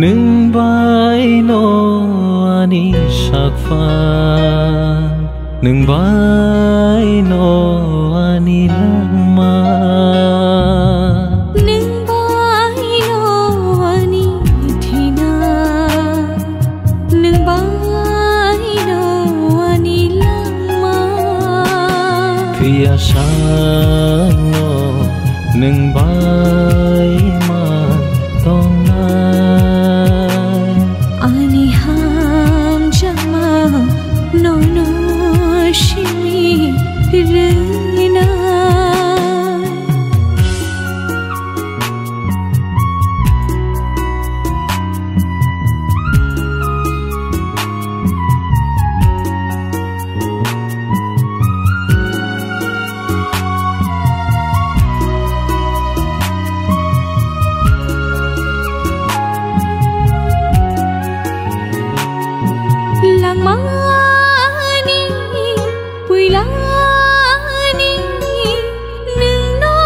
Nung bay no ani sakfan Nung bay no ani langma Nung bay no ani thina Nung bay no ani langma Kya sang no nung bay man tong Ani ham jama no no shimi rina Langmani puilani nungno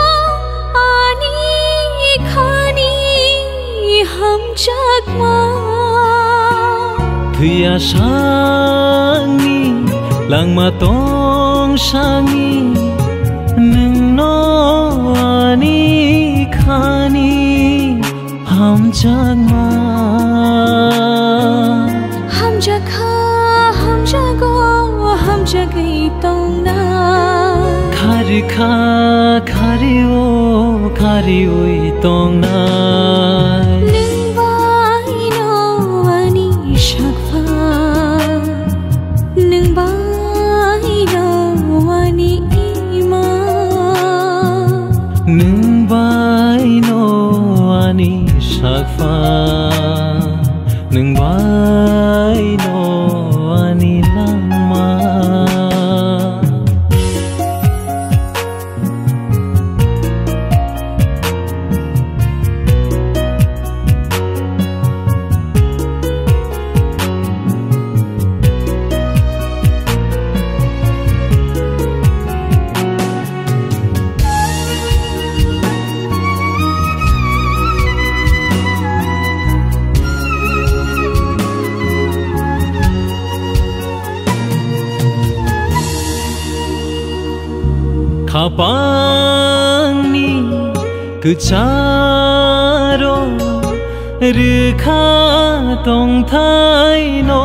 ani khani ham jagma Thia sangi langma tong sangi nungno ani khani ham jagma ham jagha ham jago ham jagai tong na khari kha khari oi tong na nung bai no ani shakfa nung bai no ani ima nung bai no ani sakfa nung bai no ani langma Khapangni kucharo rikha tong thai no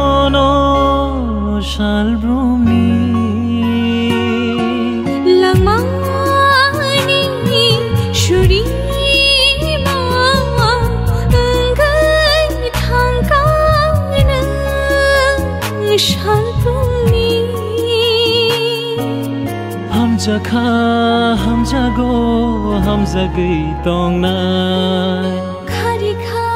shalbrumi langmani shuri ma ngai thangka na shalbrumi ham jakha ham jago ham jagai tong nai khari kha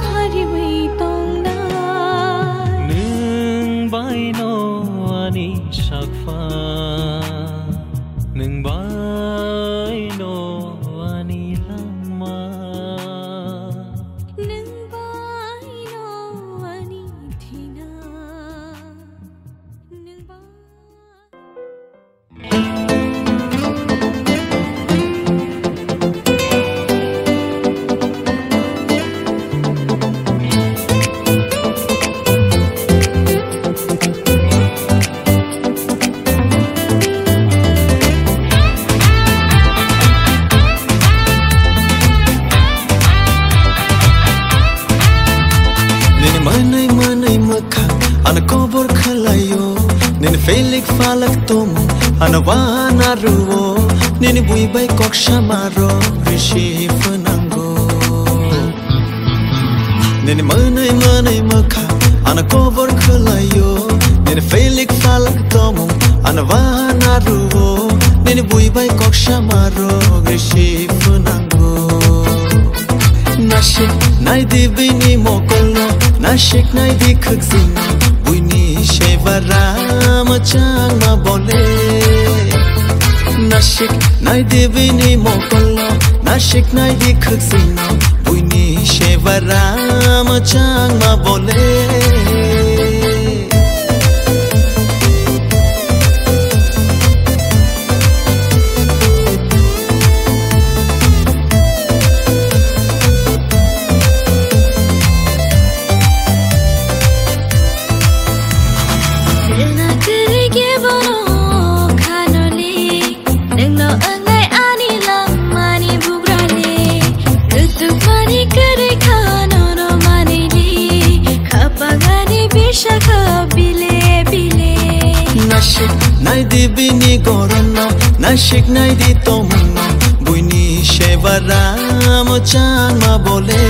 khari wei tong na nung bai no ani sakfa nung bai no ani langma nung bai no ani thina nung bai Felix falak tom anawana ruo nini bui bai kok shamaro rishi funango nini manai makha anakover khalayo nini Felix falak tom anawana ruo nini bui bai kok shamaro rishi funango nashik nai dibini mokolo nashik nai dikhzin buini shevaram chang ma bole Nashik nai devini mokolo Nashik nai di khaksino Buini shevaram chang ma bole Nai di bini gorono, nashik nai di tomuno, buini shevaram chang ma bole.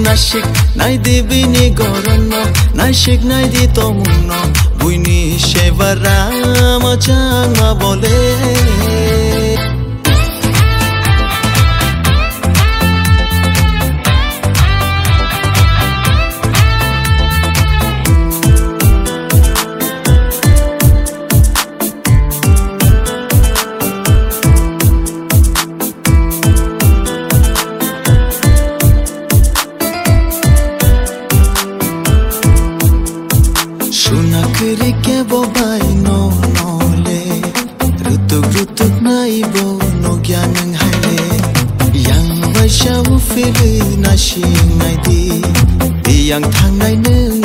Nashik nai di bini gorono, nashik nai di tomuno, buini shevaram chang ma bole. Kiri ke bo bai no no le rutuk nai bo no gyan nang hai le yang vai shau fili na shi nai di yang thang nai ne